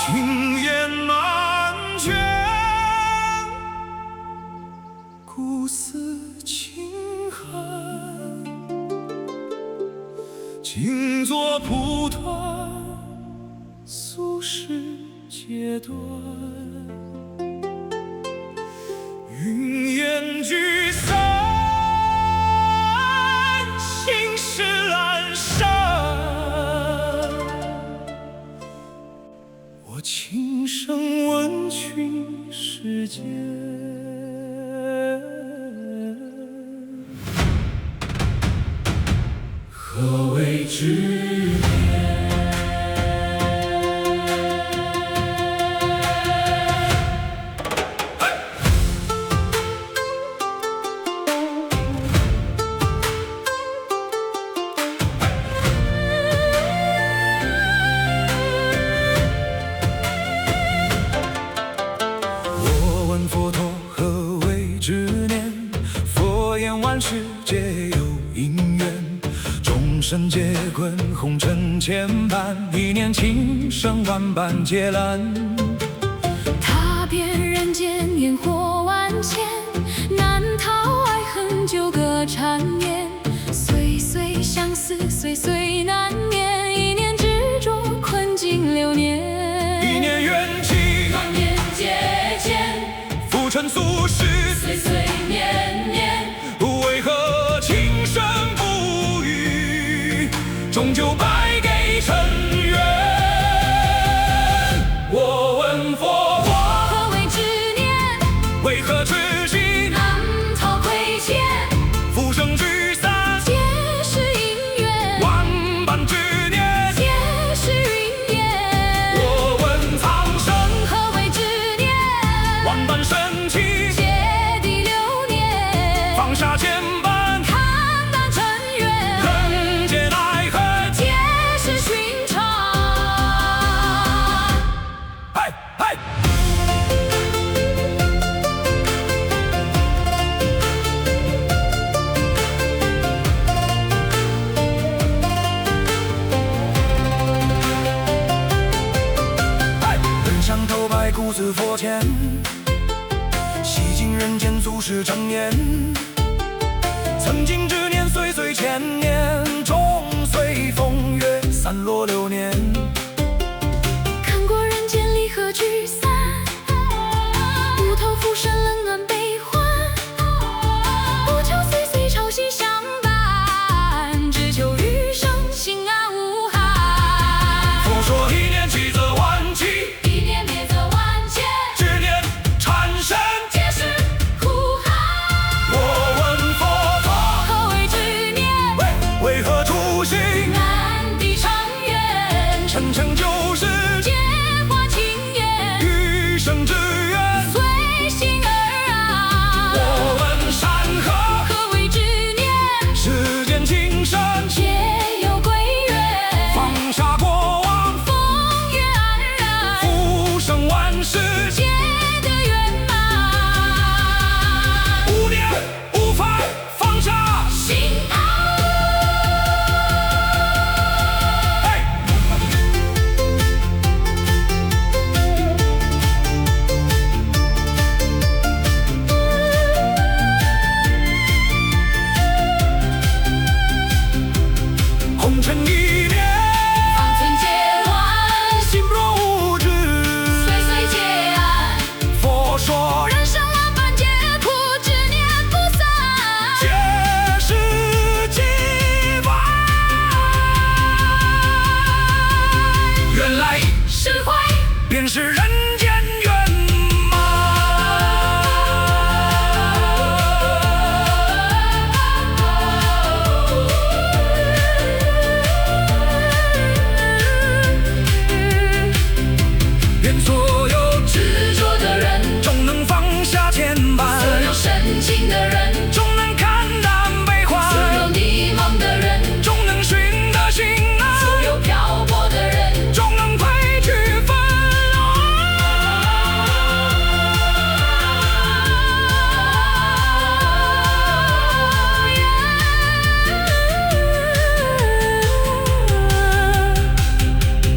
情雁南卷，古寺清寒，静坐蒲团，俗世阶段。云烟聚散，心事阑珊。我轻声問君世間，何為執念？佛陀何為執念？佛言萬事皆有因緣，眾生皆困紅塵牽絆，一念輕生萬般劫難。踏遍人間煙火萬千，難逃愛恨糾葛纏綿，歲歲相思歲歲難眠，一念執着困境流年，一念緣起萬念皆見，浮沉俗世歲歲年年，為何情深不渝，終究敗給塵緣。我問佛陀，何為執念？為何痴心難逃虧欠？浮生聚散，皆是因緣，萬般執念，皆是雲煙。我問蒼生，何為執念？萬般深情，姐弟流年，放下牽絆，看淡塵緣，人間愛恨，皆是尋常。嗨嗨。人上头白骨子佛前，洗盡人間俗世塵煙。曾經執念歲歲千年，終隨風月散落流年。看過人間離合聚散，不投浮生冷暖悲歡，不求歲歲朝夕相伴，只求餘生心安無憾。佛說一念起則萬起，一念滅則萬劫，執念纏身，皆是苦海。我問佛陀，何為執念？為何初心難抵長遠，沉沉舊事，皆化情緣，餘生之緣。隨心而安。我問山河，何為執念？世間情深，皆有歸緣，放下過往，風月安然，浮生萬事，皆得圓滿。無念無法放下心安。嘿。紅塵一念，方寸皆亂，心若無知，歲歲皆安。佛說人生萬般皆苦，執念不散，皆是羁絆。原來釋懷便是人間圓滿。願所有執着的人，終能放下牽絆，所有深情的人，終能看淡悲歡，所有迷茫的人，終能尋得心安，所有漂泊的人，終能褪去紛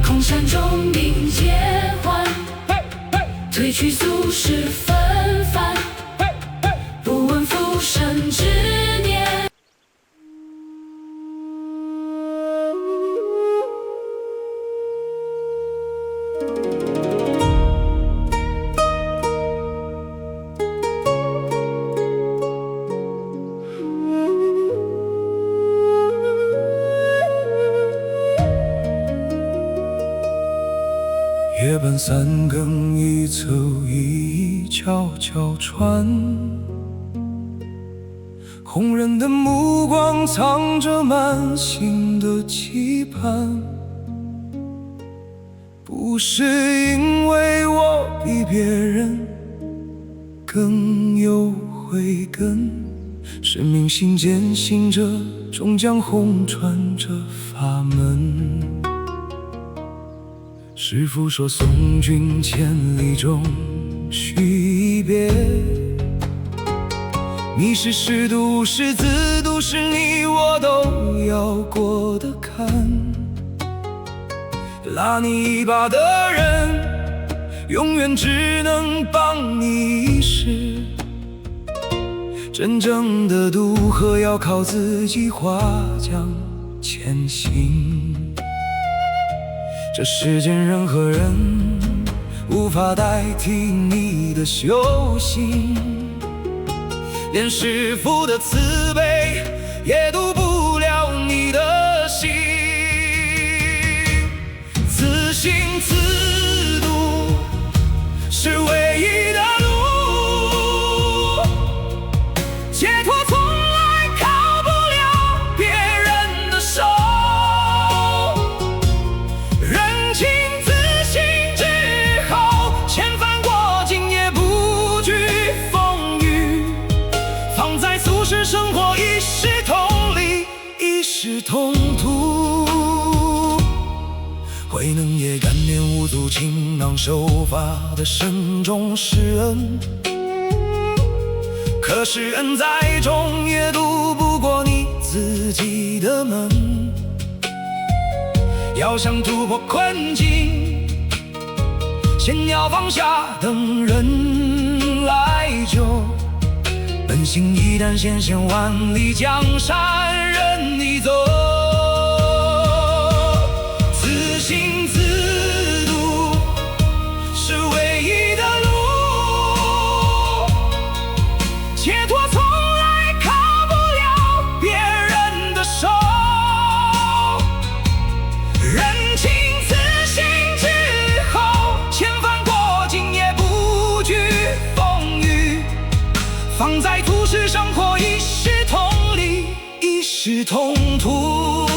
空山中明劫幻。褪去俗世紛繁，不問浮生之年。夜半三更，一凑一悄悄传，红人的目光藏着满心的期盼。不是因为我比別人更有慧根，是銘心堅信着，終將紅傳這法門。師父說送君千里終須一別，你是師徒是自度，是你我都要過的坎。拉你一把的人，永遠只能幫你一時，真正的渡河要靠自己划槳前行。這世間任何人無法代替你的修行，連師父的慈悲也渡不了你的心。自行自度是唯一的路，解脫從來靠不了別人的手。認清自性之後，千帆過盡也不懼風雨，放在俗世生活一視同理，一視同途。慧能也感念無足傾囊受法的身中施恩，可是恩再重也渡不過你自己的門。要想突破困境，先要放下等人來救。本性一旦顯現，萬里江山任你走。自行自度是唯一的路，解脫從來靠不了別人的手。認清自性之後，千帆過盡也不懼風雨，放在俗世生活一視同理，一視同途。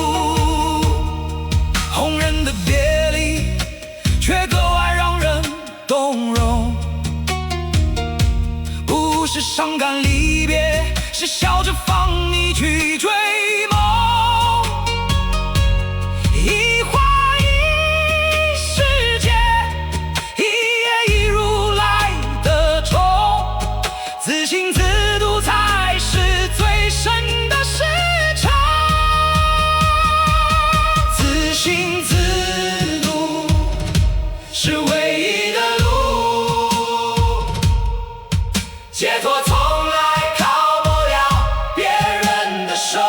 紅人的別離卻格外讓人動容，不是傷感離別，是笑着放你去追夢。一花一世界，一葉一如來的種，自行自度才是最深的市場。自行自度是唯一的路，解脫從來靠不了別人的手。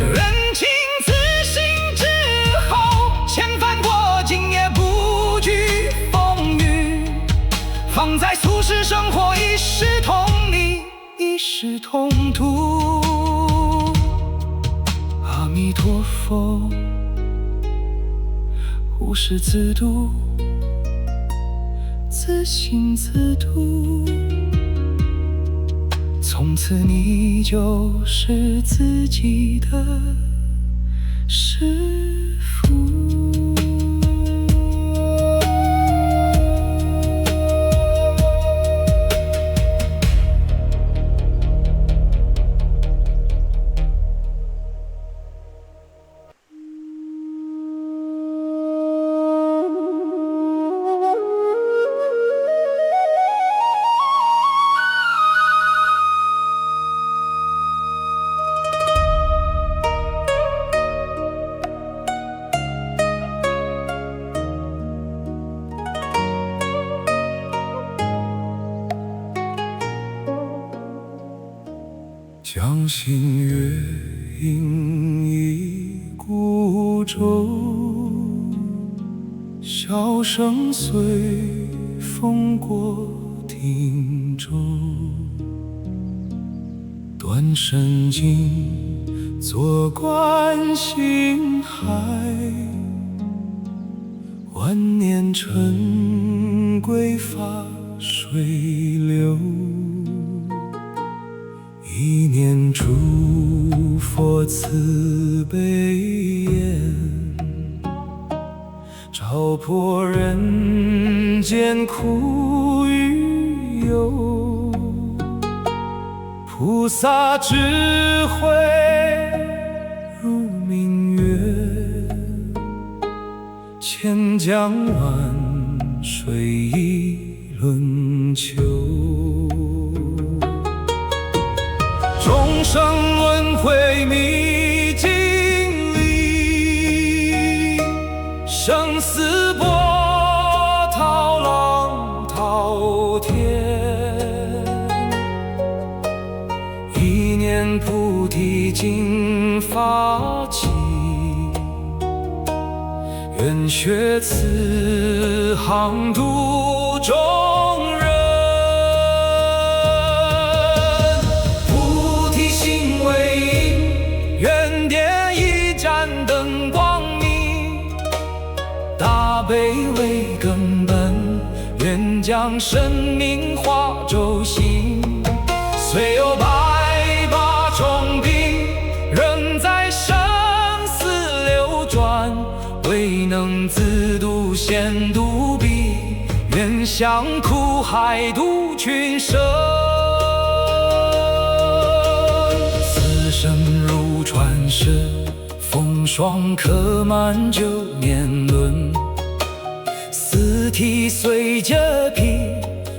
認清自性之後，千帆過盡也不懼風雨，放在俗世生活一視同理，一視同途。阿彌陀佛，無師自度，自行自度，從此你就是自己的師父。將新月映一孤舟，箫聲隨風過汀洲。斷身經，坐觀星海，萬年塵歸法水流。一念諸佛慈悲眼，照破人間苦與憂。菩薩智慧如明月，千江萬水一輪秋。眾生輪迴迷境裡，生死波濤浪滔天。一念菩提經發起，願學此航度眾人。大悲為根本，願將生命化舟行。雖有百把重兵，仍在生死流轉，未能自度先度彼，願向苦海度群生。此生如傳世，風霜刻滿9年輪。四體雖皆疲，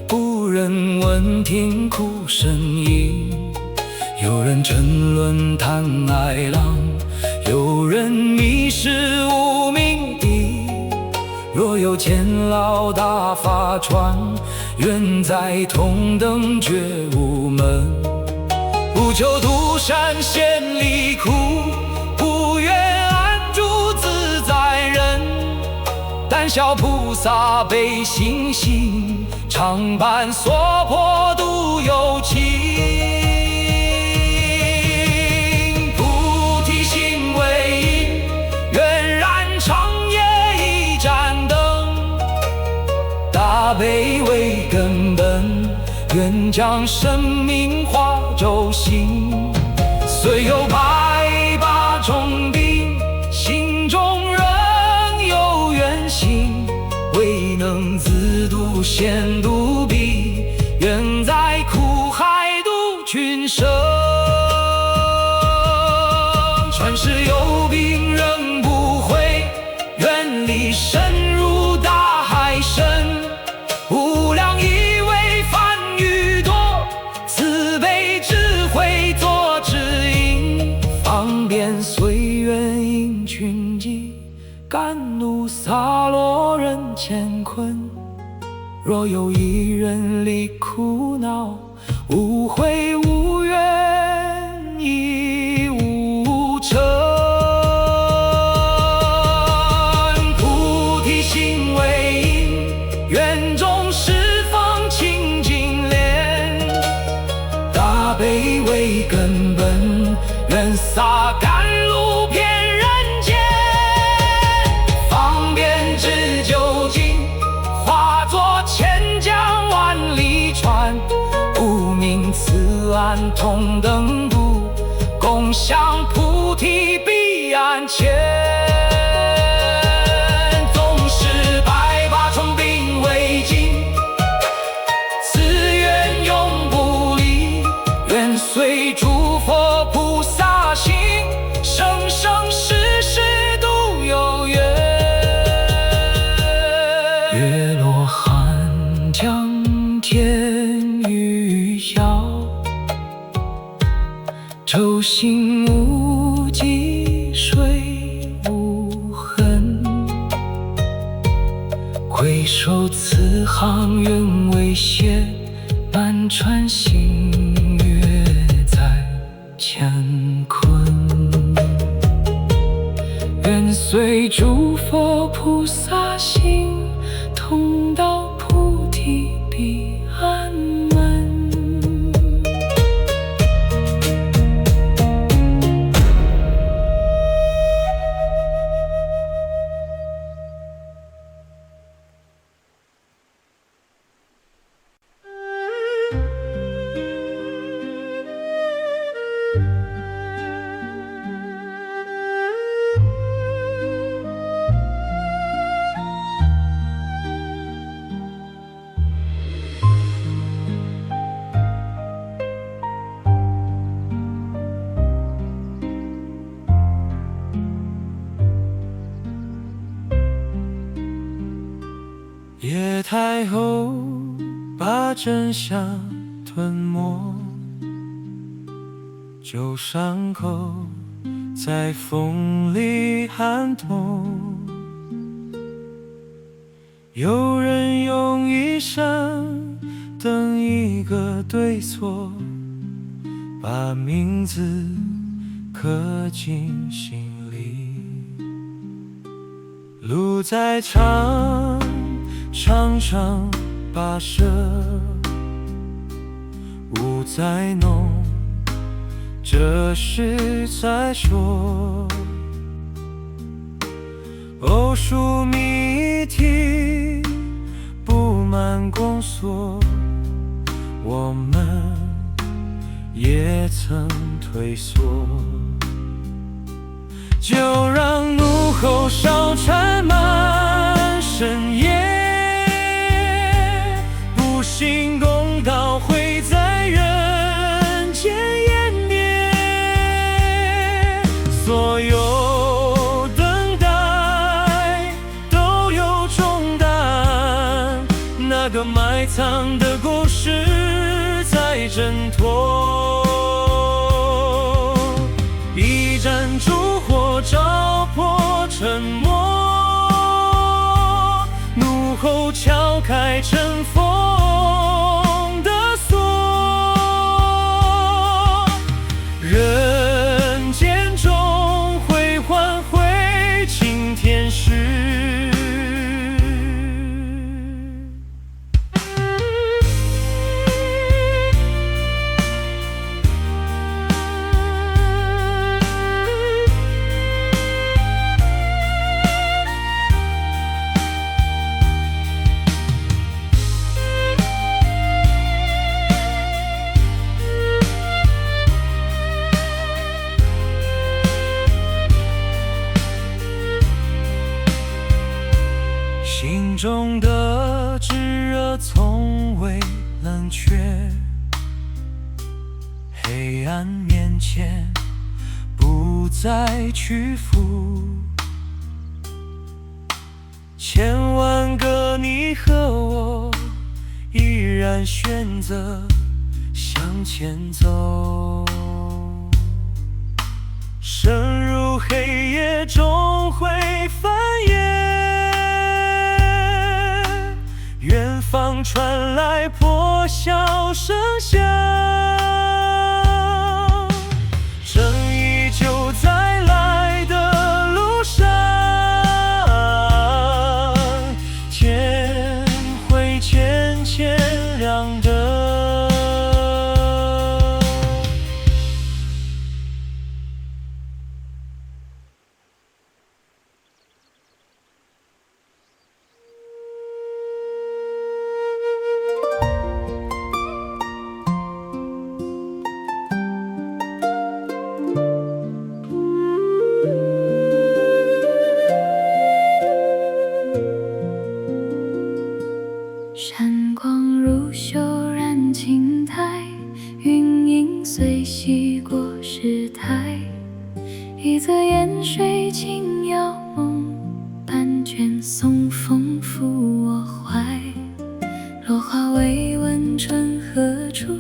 不忍聞聽苦聲音。有人沉淪嘆哀郎，有人迷失無名地。若有前老大法傳，願在同登覺悟門。不求獨善先離苦，不願安住自在人。但笑菩薩悲心性，常伴娑婆度有情。菩提心為因，願燃長夜一盞燈。大悲為根本，願將生命化舟行。雖有百把重兵，心中仍有願心，未能自度先度彼，願在苦海度群生。傳世有病仍不悔，願力深入大海深。無量意為梵語多，慈悲智慧作指引，方便隨緣應群集，甘露灑落人乾坤。若有一人離苦惱，無悔無怨亦無嗔。菩提心為因，願眾十方清淨蓮。大悲為根本，願灑甘露遍人間。方便至究竟，化作千江萬里船。無名慈安同登渡，共享菩提彼岸前。縱使百把重兵為盡，此願永不離。願隨諸佛菩薩行，生生世世度有緣。月落寒江天欲遙，舟行無跡水無痕。回首此航願為歇，漫船星月在。隨諸佛菩薩行，同到菩提彼岸門。叶太后把真相吞沒，舊傷口在風裡撼痛。有人用一生等一個對錯，把名字刻進心裡。路再長，常常跋涉，霧再濃，這事再說。偶數謎題布滿宮鎖，我們也曾退縮。就讓怒吼燒纏滿深夜，不幸公道會在人間湮滅。所有等待都有種答案，那個埋藏的故事在掙脫。一盞燭火照破沉默，怒吼敲開塵封的鎖。人間終會換回青天時。心中的炙熱從未冷卻，黑暗面前不再屈服。千萬個你和我依然選擇向前走，深入黑夜終會繁衍。遠方傳來破曉聲響，正義就在來的路上，天會漸漸亮的。山光如袖染青苔，雲影隨洗過石台。一則煙水輕搖夢，半卷松風拂我懷。落花未問春何處，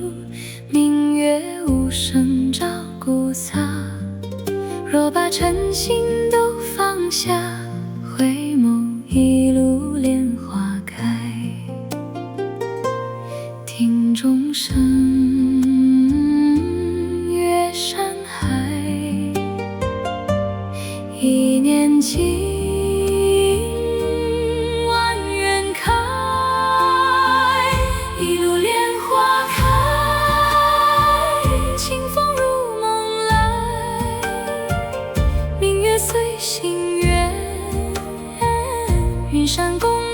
明月無聲照古剎。若把塵心都放下，回眸一路蓮花開。聽鐘聲越山海，一念情雲山公